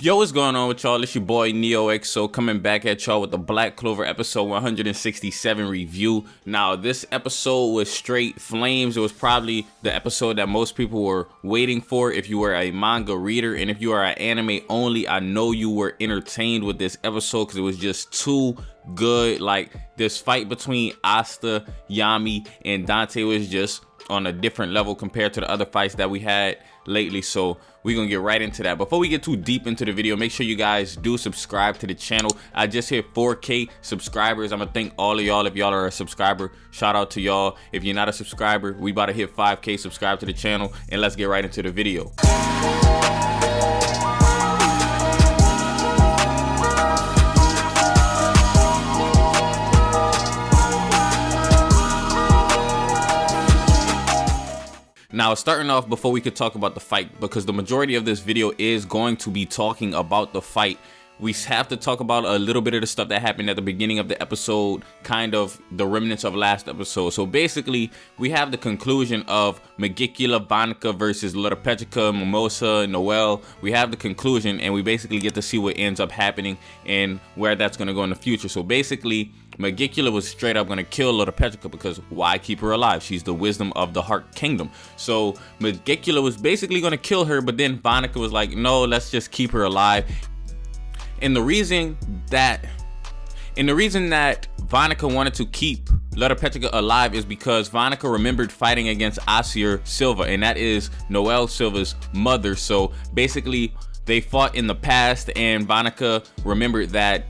Yo, what's going on with y'all? It's your boy NeoXO coming back at y'all with the Black Clover episode 167 review. Now, this episode was straight flames. It was probably the episode that most people were waiting for. If you were a manga reader and if you are an anime only, I know you were entertained with this episode because it was just too good. Like, this fight between Asta, Yami, and Dante was just on a different level compared to the other fights that we had lately, so we're gonna get right into that. Before we get too deep into the video, make sure you guys do subscribe to the channel. I just hit 4K subscribers. I'm gonna thank all of y'all if y'all are a subscriber. Shout out to y'all. If you're not a subscriber, we about to hit 5K. Subscribe to the channel, and let's get right into the video. Now, starting off, before we could talk about the fight, because the majority of this video is going to be talking about the fight, we have to talk about a little bit of the stuff that happened at the beginning of the episode, kind of the remnants of last episode. So basically, we have the conclusion of Magicula, Vanica versus Lorapechika, Mimosa, Noelle. We have the conclusion, and we basically get to see what ends up happening and where that's going to go in the future. So basically, Magicula was straight up going to kill Lorapechika because why keep her alive? She's the wisdom of the Heart Kingdom. So Magicula was basically going to kill her, but then Vanica was like, no, let's just keep her alive. And the reason that Vanica wanted to keep Lorapechika alive is because Vanica remembered fighting against Asier Silva, and that is Noelle Silva's mother. So basically, they fought in the past, and Vanica remembered that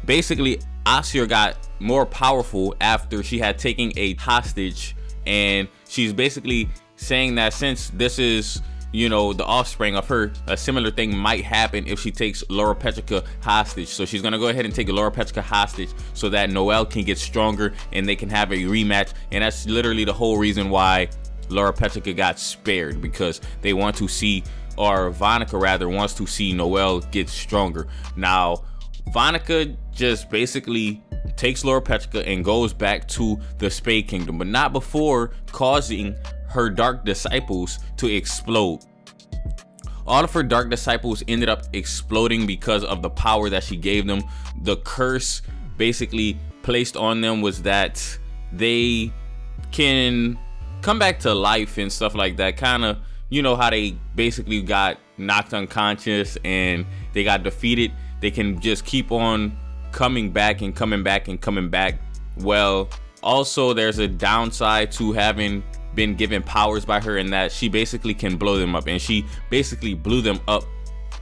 basically Asier got more powerful after she had taken a hostage, and she's basically saying that since this is, you know, the offspring of her, a similar thing might happen if she takes Lorapechika hostage. So she's gonna go ahead and take Lorapechika hostage so that Noelle can get stronger and they can have a rematch. And that's literally the whole reason why Lorapechika got spared, because they want to see, or Vanica rather wants to see, Noelle get stronger. Now, Vanica just basically takes Lorapechika and goes back to the Spade Kingdom, but not before causing her dark disciples to explode. All of her dark disciples ended up exploding because of the power that she gave them. The curse basically placed on them was that they can come back to life and stuff like that. Kind of, you know how they basically got knocked unconscious and they got defeated. They can just keep on coming back and coming back and coming back. Well, also there's a downside to having been given powers by her, in that she basically can blow them up, and she basically blew them up.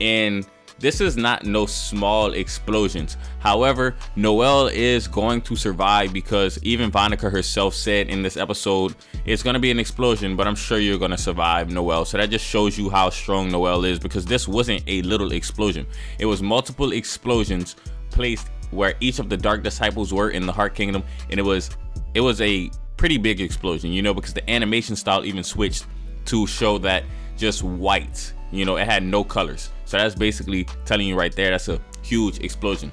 And this is not no small explosions. However, Noelle is going to survive, because even Vanica herself said in this episode, it's going to be an explosion, but I'm sure you're going to survive, Noelle. So that just shows you how strong Noelle is, because this wasn't a little explosion. It was multiple explosions placed where each of the dark disciples were in the Heart Kingdom, and it was a pretty big explosion, you know, because the animation style even switched to show that just white, you know, it had no colors. So that's basically telling you right there, that's a huge explosion.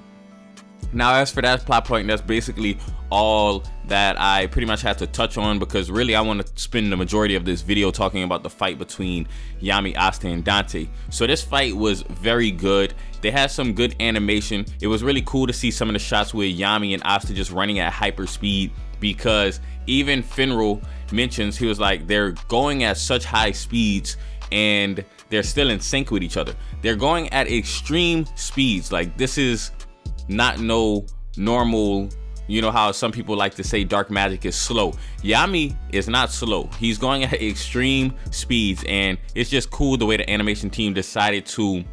Now, as for that plot point, that's basically all that I pretty much had to touch on, because really I want to spend the majority of this video talking about the fight between Yami, Asta, and Dante. So this fight was very good. They had some good animation. It was really cool to see some of the shots with Yami and Asta just running at hyper speed, because even Finral mentions, he was like, they're going at such high speeds and they're still in sync with each other. They're going at extreme speeds. Like, this is not no normal, you know how some people like to say dark magic is slow. Yami is not slow. He's going at extreme speeds, and it's just cool the way the animation team decided to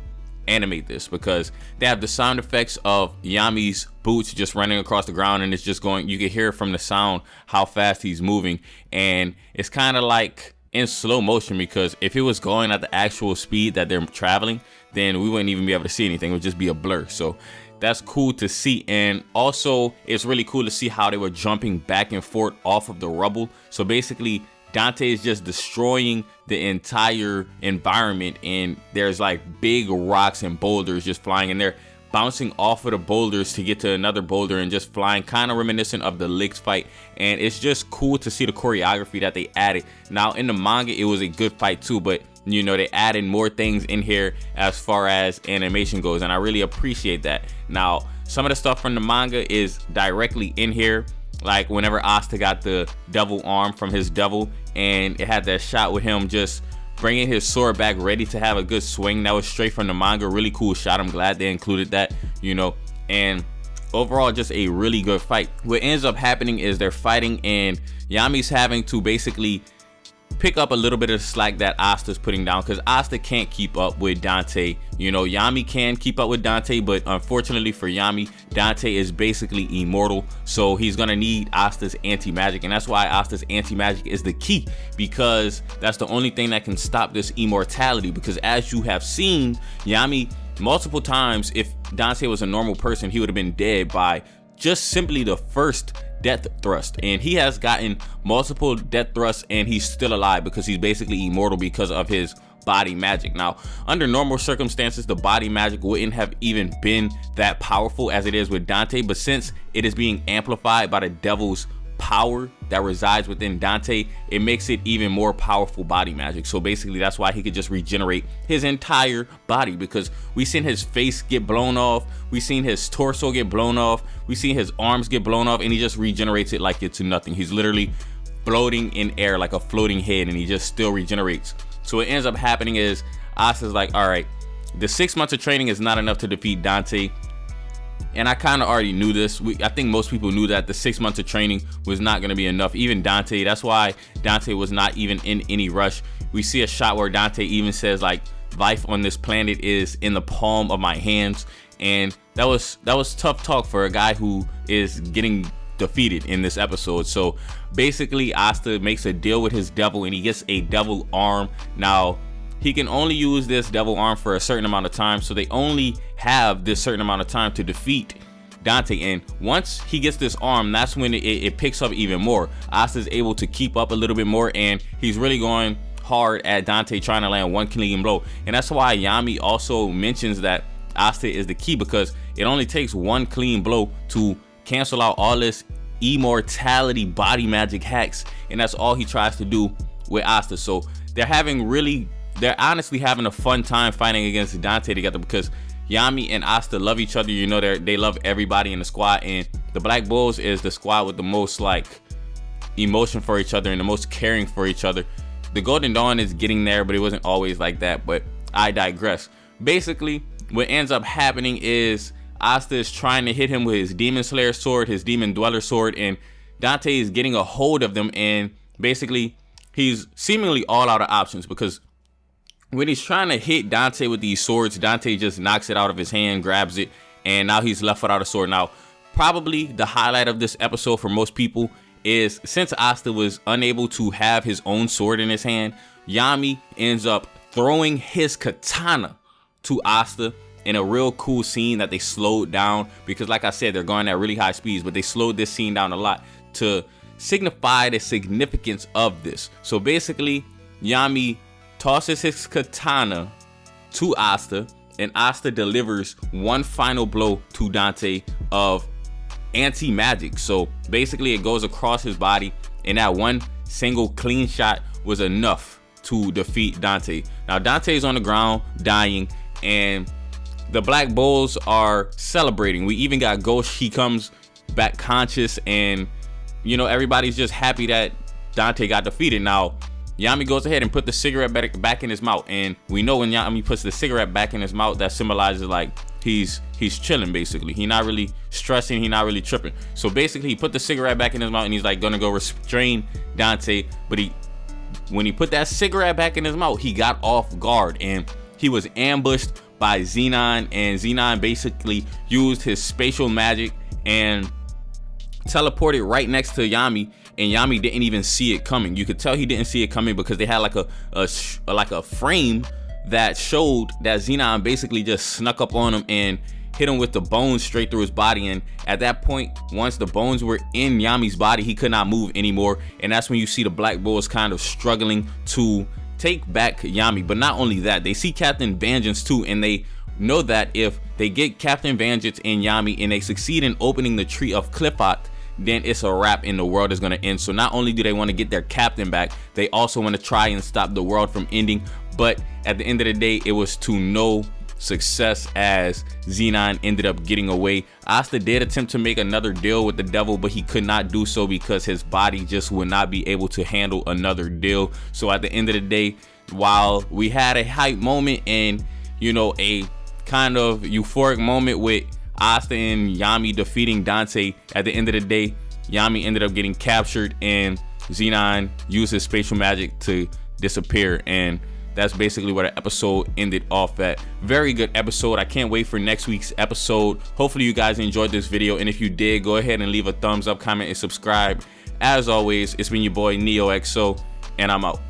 animate this, because they have the sound effects of Yami's boots just running across the ground, and it's just going, you can hear from the sound how fast he's moving, and it's kind of like in slow motion, because if it was going at the actual speed that they're traveling, then we wouldn't even be able to see anything. It would just be a blur. So that's cool to see. And also, it's really cool to see how they were jumping back and forth off of the rubble. So basically, Dante is just destroying the entire environment, and there's like big rocks and boulders just flying, and they're bouncing off of the boulders to get to another boulder and just flying, kind of reminiscent of the Licks fight. And it's just cool to see the choreography that they added. Now in the manga, it was a good fight too, but you know, they added more things in here as far as animation goes, and I really appreciate that. Now, some of the stuff from the manga is directly in here, like whenever Asta got the devil arm from his devil, and it had that shot with him just bringing his sword back ready to have a good swing. That was straight from the manga. Really cool shot. I'm glad they included that, you know. And overall, just a really good fight. What ends up happening is they're fighting, and Yami's having to basically pick up a little bit of slack that Asta's putting down, because Asta can't keep up with Dante. You know, Yami can keep up with Dante, but unfortunately for Yami, Dante is basically immortal, so he's gonna need Asta's anti-magic, and that's why Asta's anti-magic is the key, because that's the only thing that can stop this immortality. Because as you have seen, Yami multiple times, if Dante was a normal person, he would have been dead by just simply the first death thrust, and he has gotten multiple death thrusts and he's still alive because he's basically immortal because of his body magic. Now, under normal circumstances, the body magic wouldn't have even been that powerful as it is with Dante, but since it is being amplified by the devil's power that resides within Dante, it makes it even more powerful body magic. So basically that's why he could just regenerate his entire body, because we seen his face get blown off, we seen his torso get blown off, we seen his arms get blown off, and he just regenerates it like it's nothing. He's literally floating in air like a floating head, and he just still regenerates. So what ends up happening is Asta's like, all right, the 6 months of training is not enough to defeat Dante. And I kind of already knew this. I think most people knew that the 6 months of training was not going to be enough. Even Dante, that's why Dante was not even in any rush. We see a shot where Dante even says like, life on this planet is in the palm of my hands. And that was tough talk for a guy who is getting defeated in this episode. So basically Asta makes a deal with his devil, and he gets a devil arm. Now, he can only use this devil arm for a certain amount of time, so they only have this certain amount of time to defeat Dante. And once he gets this arm, that's when it picks up even more. Asta's able to keep up a little bit more, and he's really going hard at Dante, trying to land one clean blow. And that's why Yami also mentions that Asta is the key, because it only takes one clean blow to cancel out all this immortality body magic hacks, and that's all he tries to do with Asta. So they're honestly having a fun time fighting against Dante together, because Yami and Asta love each other. You know, they love everybody in the squad, and the Black Bulls is the squad with the most like emotion for each other and the most caring for each other. The Golden Dawn is getting there, but it wasn't always like that, but I digress. Basically, what ends up happening is Asta is trying to hit him with his Demon Slayer sword, his Demon Dweller sword, and Dante is getting a hold of them, and basically he's seemingly all out of options, because when he's trying to hit Dante with these swords, Dante just knocks it out of his hand, grabs it, and now he's left without a sword. Now, probably the highlight of this episode for most people is, since Asta was unable to have his own sword in his hand, Yami ends up throwing his katana to Asta in a real cool scene that they slowed down, because like I said, they're going at really high speeds, but they slowed this scene down a lot to signify the significance of this. So basically, Yami tosses his katana to Asta, and Asta delivers one final blow to Dante of anti-magic. So basically it goes across his body, and that one single clean shot was enough to defeat Dante. Now Dante's on the ground dying, and the Black Bulls are celebrating. We even got Ghost. He comes back conscious, and you know, everybody's just happy that Dante got defeated. Now Yami goes ahead and put the cigarette back in his mouth, and we know when Yami puts the cigarette back in his mouth, that symbolizes like he's chilling. Basically, he's not really stressing, he's not really tripping. So basically, he put the cigarette back in his mouth, and he's like gonna go restrain Dante. But when he put that cigarette back in his mouth, he got off guard, and he was ambushed by Xenon, and Xenon basically used his spatial magic and teleported right next to Yami, and Yami didn't even see it coming. You could tell he didn't see it coming, because they had like a frame that showed that Xenon basically just snuck up on him and hit him with the bones straight through his body. And at that point, once the bones were in Yami's body, he could not move anymore, and that's when you see the Black Bulls kind of struggling to take back Yami. But not only that, they see Captain Vengeance too, and they know that if they get Captain Vengeance and Yami and they succeed in opening the Tree of Qliphoth, then it's a wrap and the world is going to end. So not only do they want to get their captain back, they also want to try and stop the world from ending. But at the end of the day, it was to no success as Xenon ended up getting away. Asta did attempt to make another deal with the devil, but he could not do so because his body just would not be able to handle another deal. So at the end of the day, while we had a hype moment and, you know, a kind of euphoric moment with Asta and Yami defeating Dante, at the end of the day, Yami ended up getting captured and Xenon used his spatial magic to disappear, and that's basically where the episode ended off at. Very good episode. I can't wait for next week's episode. Hopefully you guys enjoyed this video, and if you did, go ahead and leave a thumbs up, comment, and subscribe. As always, it's been your boy NeoXO, and I'm out.